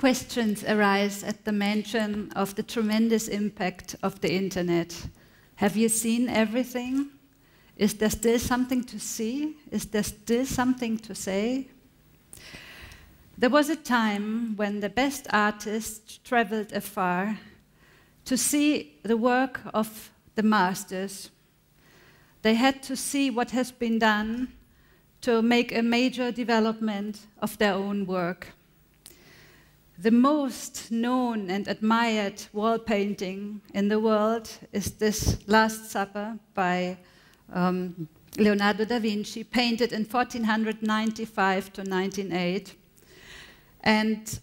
questions arise at the mention of the tremendous impact of the internet. Have you seen everything? Is there still something to see? Is there still something to say? There was a time when the best artists traveled afar to see the work of the masters. They had to see what has been done to make a major development of their own work. The most known and admired wall painting in the world is this Last Supper by Leonardo da Vinci, painted in 1495 to 1908. And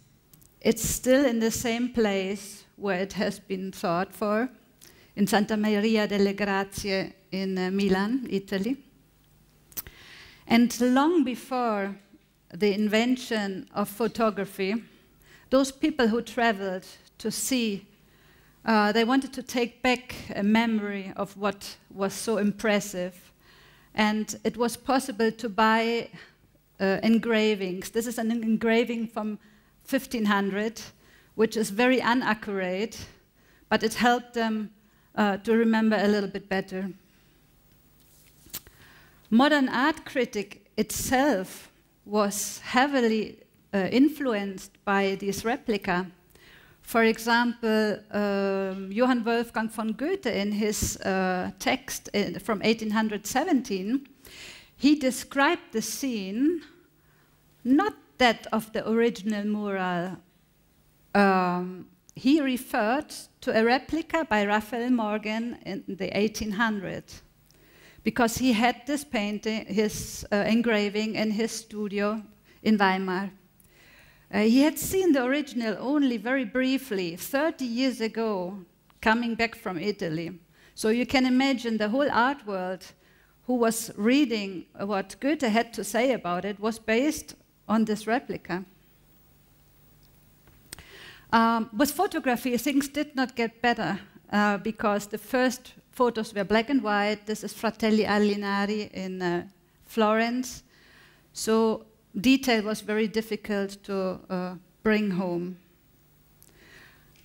it's still in the same place where it has been thought for, in Santa Maria delle Grazie in Milan, Italy. And long before the invention of photography, those people who traveled to see, they wanted to take back a memory of what was so impressive. And it was possible to buy engravings. This is an engraving from 1500, which is very inaccurate, but it helped them to remember a little bit better. Modern art critic itself was heavily influenced by these replica. For example, Johann Wolfgang von Goethe, in his text from 1817, he described the scene, not that of the original mural. He referred to a replica by Raphael Morgan in the 1800s, because he had this painting, his engraving in his studio in Weimar. He had seen the original only very briefly, 30 years ago, coming back from Italy. So you can imagine the whole art world who was reading what Goethe had to say about it was based on this replica. With photography, things did not get better because the first photos were black and white. This is Fratelli Alinari in Florence. So detail was very difficult to bring home.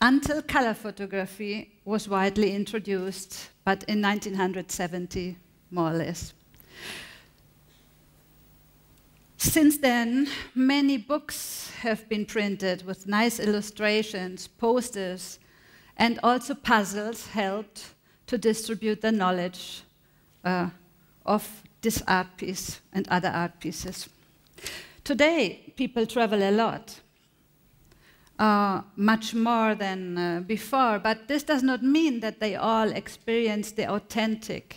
Until color photography was widely introduced, but in 1970, more or less. Since then, many books have been printed with nice illustrations, posters, and also puzzles helped to distribute the knowledge of this art piece and other art pieces. Today, people travel a lot, much more than before, but this does not mean that they all experience the authentic.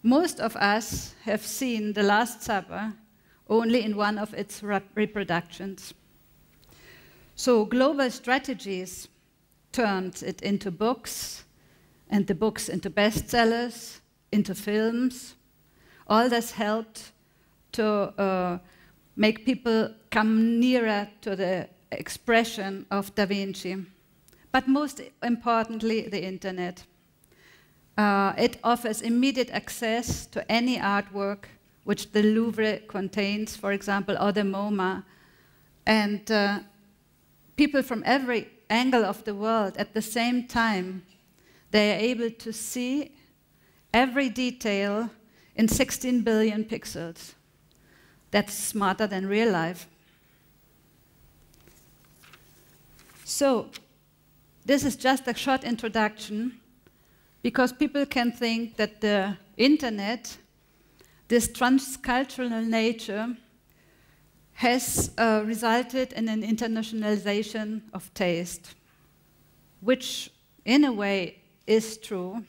Most of us have seen The Last Supper only in one of its reproductions. So global strategies turned it into books, and the books into bestsellers, into films. All this helped to make people come nearer to the expression of Da Vinci. But most importantly, the internet. It offers immediate access to any artwork which the Louvre contains, for example, or the MoMA. And people from every angle of the world at the same time, they are able to see every detail in 16 billion pixels. That's smarter than real life. So, this is just a short introduction, because people can think that the internet, this transcultural nature, has resulted in an internationalization of taste, which in a way is true.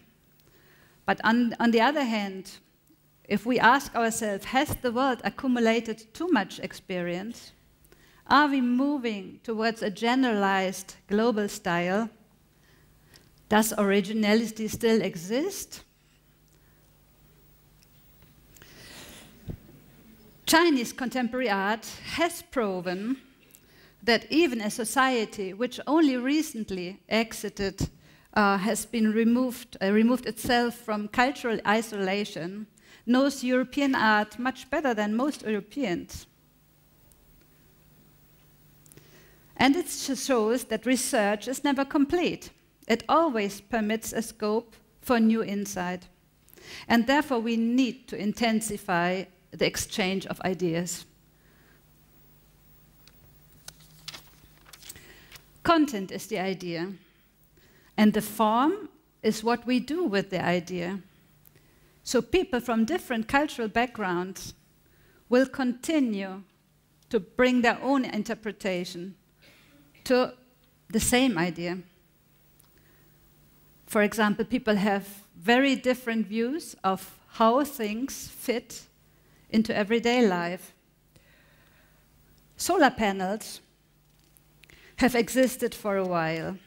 But on the other hand, if we ask ourselves, has the world accumulated too much experience? Are we moving towards a generalized global style? Does originality still exist? Chinese contemporary art has proven that even a society which only recently exited, has been removed itself from cultural isolation, knows European art much better than most Europeans. And it shows that research is never complete. It always permits a scope for new insight. And therefore, we need to intensify the exchange of ideas. Content is the idea, and the form is what we do with the idea. So people from different cultural backgrounds will continue to bring their own interpretation to the same idea. For example, people have very different views of how things fit into everyday life. Solar panels have existed for a while,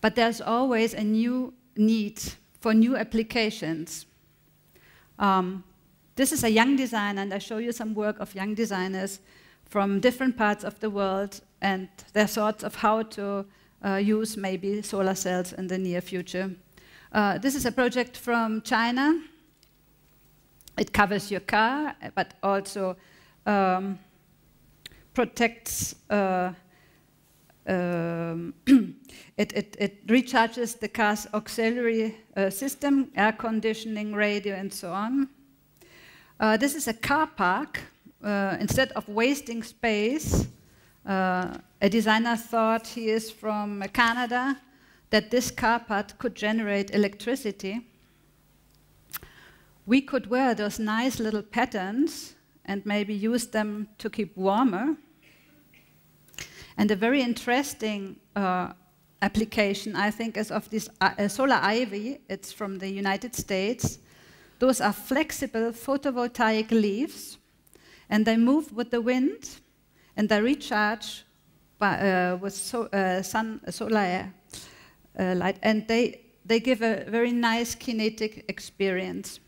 but there's always a new need for new applications. This is a young designer, and I show you some work of young designers from different parts of the world and their thoughts of how to use maybe solar cells in the near future. This is a project from China. It covers your car, but also protects, it recharges the car's auxiliary system, air conditioning, radio, and so on. This is a car park. Instead of wasting space, a designer thought, he is from Canada, that this car part could generate electricity. We could wear those nice little patterns and maybe use them to keep warmer. And a very interesting application, I think, is of this solar ivy. It's from the United States. Those are flexible photovoltaic leaves, and they move with the wind, and they recharge with solar light, and they give a very nice kinetic experience.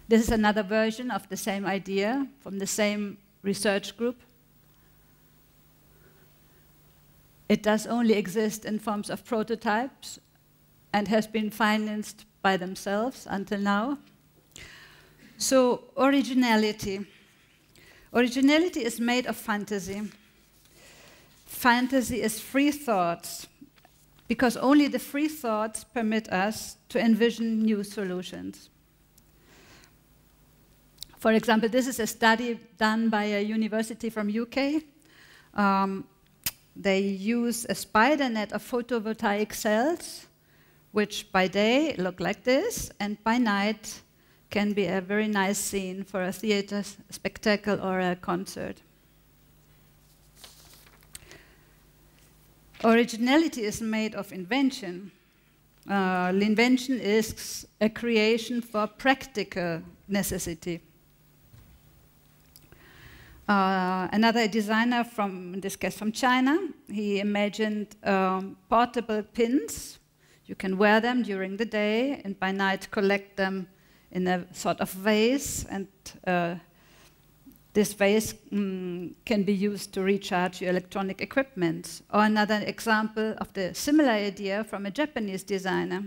This is another version of the same idea from the same research group. It does only exist in forms of prototypes and has been financed by themselves until now. So, originality. Originality is made of fantasy. Fantasy is free thoughts, because only the free thoughts permit us to envision new solutions. For example, this is a study done by a university from UK. They use a spider net of photovoltaic cells, which by day look like this, and by night can be a very nice scene for a theater spectacle or a concert. Originality is made of invention. L'invention is a creation for practical necessity. Another designer from, in this case from China, he imagined portable pins. You can wear them during the day and by night collect them in a sort of vase, and this vase can be used to recharge your electronic equipment. Or another example of the similar idea from a Japanese designer.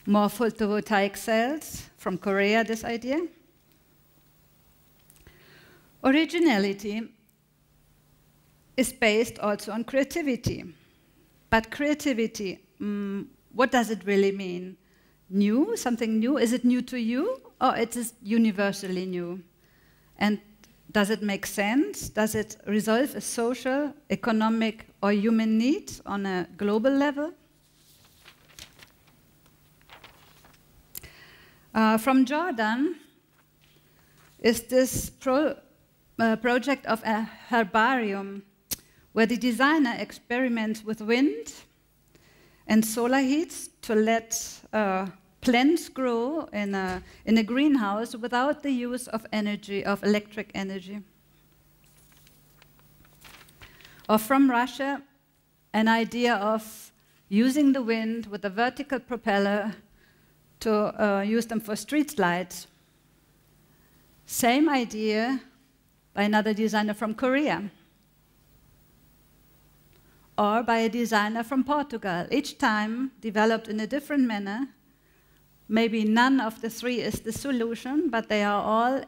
More photovoltaic cells from Korea, this idea. Originality is based also on creativity. But creativity, what does it really mean? New, something new? Is it new to you, or it is universally new? And does it make sense? Does it resolve a social, economic, or human need on a global level? From Jordan is this project of a herbarium where the designer experiments with wind and solar heat to let plants grow in a greenhouse without the use of energy, of electric energy. Or from Russia, an idea of using the wind with a vertical propeller to use them for street lights. Same idea by another designer from Korea. or by a designer from Portugal, each time developed in a different manner. Maybe none of the three is the solution, but they are all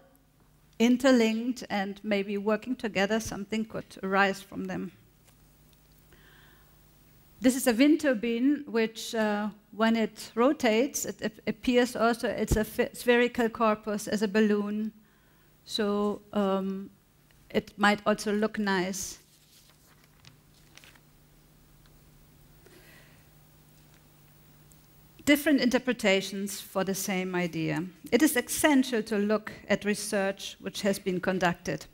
interlinked, and maybe working together, something could arise from them. This is a wind turbine, which, when it rotates, it appears also, it's a spherical corpus as a balloon. So it might also look nice. Different interpretations for the same idea. It is essential to look at research which has been conducted,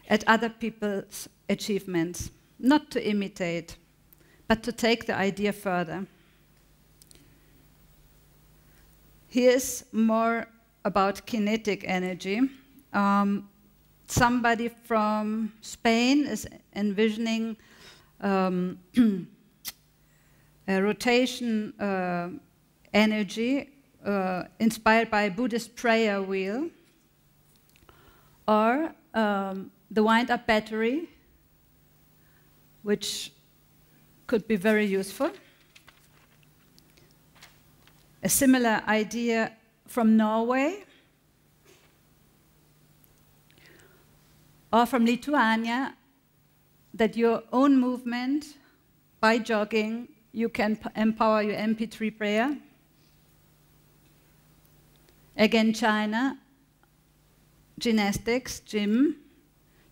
at other people's achievements, not to imitate, but to take the idea further. Here's more about kinetic energy. Somebody from Spain is envisioning a rotation energy inspired by a Buddhist prayer wheel, or the wind-up battery, which could be very useful. A similar idea from Norway, or from Lithuania, that your own movement, by jogging, you can empower your MP3 player. Again, China, gymnastics, gym,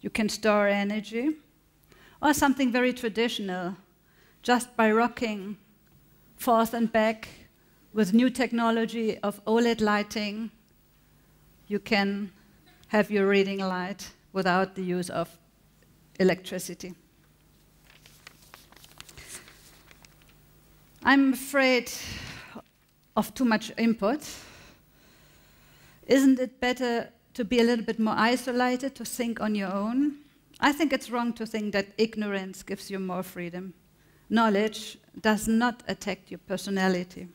you can store energy. Or something very traditional, just by rocking forth and back with new technology of OLED lighting, you can have your reading light without the use of electricity. I'm afraid of too much input. Isn't it better to be a little bit more isolated, to think on your own? I think it's wrong to think that ignorance gives you more freedom. Knowledge does not attack your personality.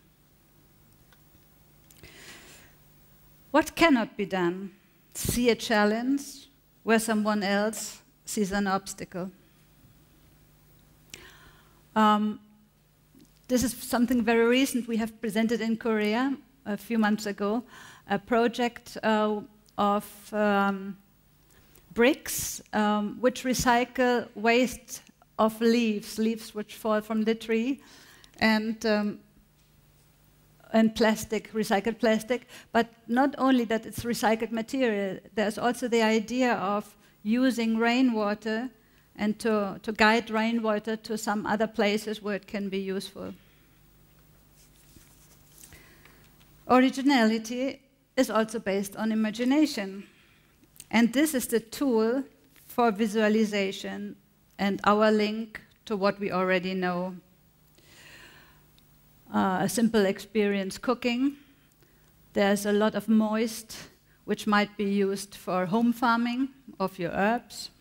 What cannot be done? See a challenge where someone else sees an obstacle. This is something very recent. We have presented in Korea a few months ago, a project of bricks which recycle waste of leaves which fall from the tree, and plastic, recycled plastic. But not only that it's recycled material, there's also the idea of using rainwater and to guide rainwater to some other places where it can be useful. Originality is also based on imagination. And this is the tool for visualization and our link to what we already know. A simple experience cooking. There's a lot of moist, which might be used for home farming of your herbs.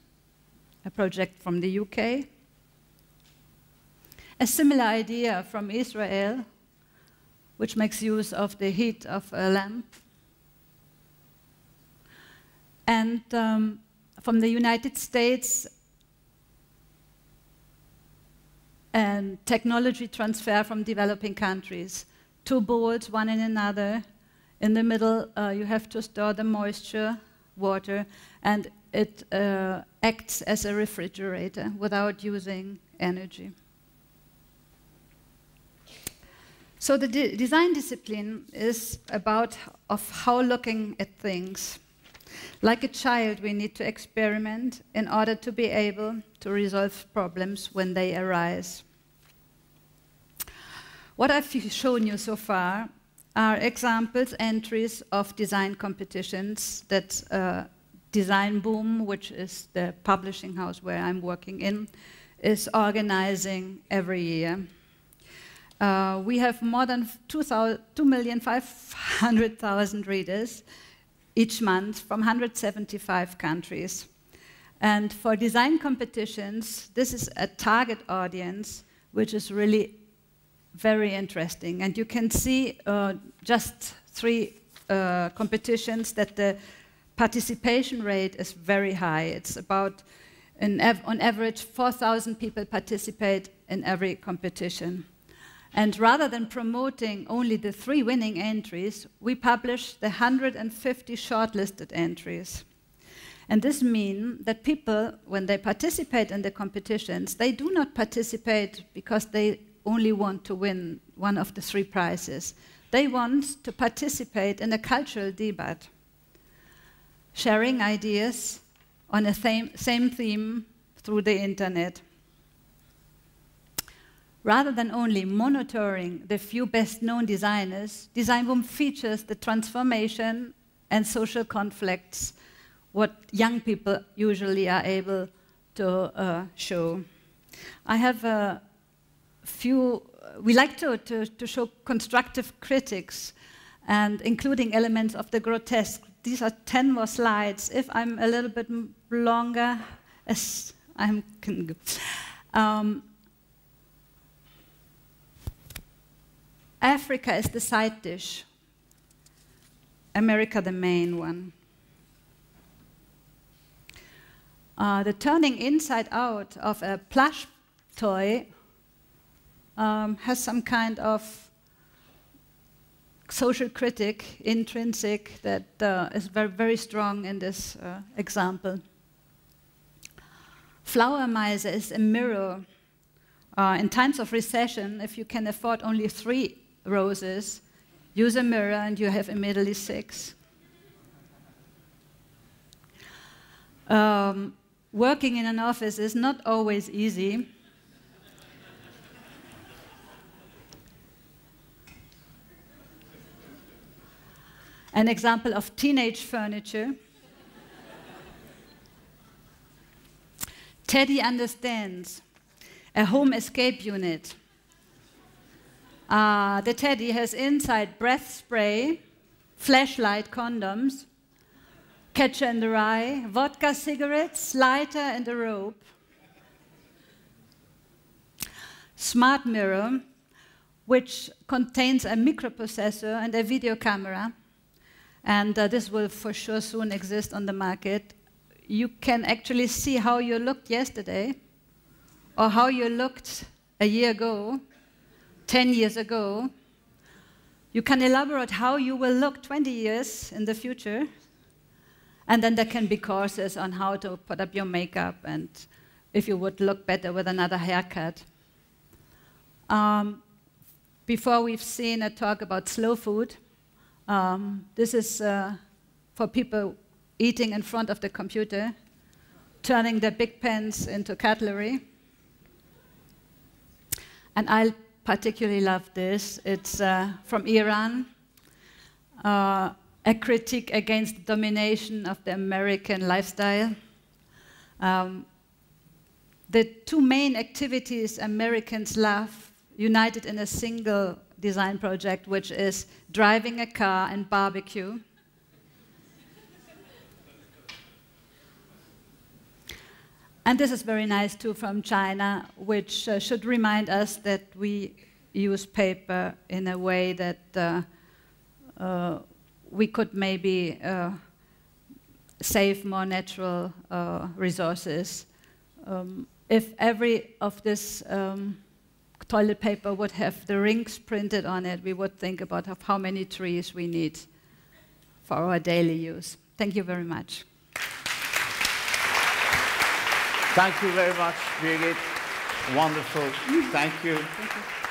A project from the UK. A similar idea from Israel, which makes use of the heat of a lamp. And from the United States, and technology transfer from developing countries. Two bowls, one in another. In the middle, you have to store the moisture, water, and it acts as a refrigerator without using energy. So the design discipline is about how looking at things. Like a child, we need to experiment in order to be able to resolve problems when they arise. What I've shown you so far are examples, entries of design competitions that designboom, which is the publishing house where I'm working in, is organizing every year. We have more than 2,500,000 readers each month from 175 countries. And for design competitions, this is a target audience, which is really very interesting. And you can see just 3 competitions that the participation rate is very high. It's about On average, 4,000 people participate in every competition. And rather than promoting only the 3 winning entries, we publish the 150 shortlisted entries. And this means that people, when they participate in the competitions, they do not participate because they only want to win one of the 3 prizes. They want to participate in a cultural debate, sharing ideas on a same theme through the internet. Rather than only monitoring the few best-known designers, designboom features the transformation and social conflicts what young people usually are able to show. I have a few. We like to show constructive critics, and including elements of the grotesque. These are 10 more slides. If I'm a little bit longer, as I can go. Africa is the side dish, America the main one. The turning inside out of a plush toy has some kind of social critic, intrinsic, that is very, very strong in this example. Flower miser is a mirror. In times of recession, if you can afford only 3 roses, use a mirror and you have immediately 6. Working in an office is not always easy. An example of teenage furniture. Teddy understands. A home escape unit. The Teddy has inside breath spray, flashlight condoms, catcher in the rye, vodka cigarettes, lighter and a rope. Smart mirror, which contains a microprocessor and a video camera. And this will for sure soon exist on the market. You can actually see how you looked yesterday, or how you looked a year ago, 10 years ago. You can elaborate how you will look 20 years in the future. And then there can be courses on how to put up your makeup and if you would look better with another haircut. Before we've seen a talk about slow food. This is for people eating in front of the computer, turning their big pens into cutlery. And I particularly love this. It's from Iran, a critique against the domination of the American lifestyle. The 2 main activities Americans love united in a single design project, which is driving a car and barbecue. And this is very nice too from China, which should remind us that we use paper in a way that we could maybe save more natural resources. If every of this toilet paper would have the rings printed on it, we would think about how many trees we need for our daily use. Thank you very much. Thank you very much, Birgit. Wonderful. Thank you. Thank you.